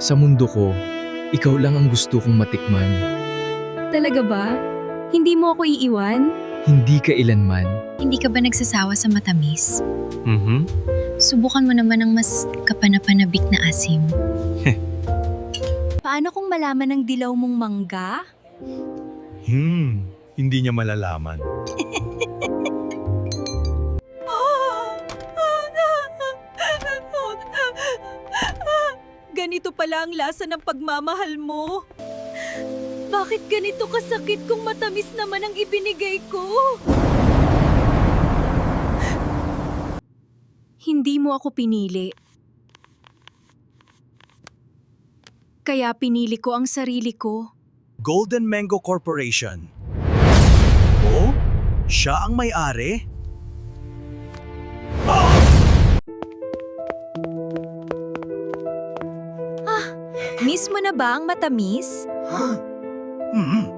Sa mundo ko, ikaw lang ang gusto kong matikman. Talaga ba? Hindi mo ako iiwan? Hindi kailanman. Hindi ka ba nagsasawa sa matamis? Mhm. Subukan mo naman ang mas kapanapanabik na asim. Paano kung malaman ng dilaw mong mangga? Hindi niya malalaman. Ganito pala ang lasa ng pagmamahal mo. Bakit ganito kasakit kung matamis naman ang ibinigay ko? Hindi mo ako pinili. Kaya pinili ko ang sarili ko. Golden Mango Corporation. Oh? Siya ang may-ari? Miss mo na ba ang matamis? Hmm.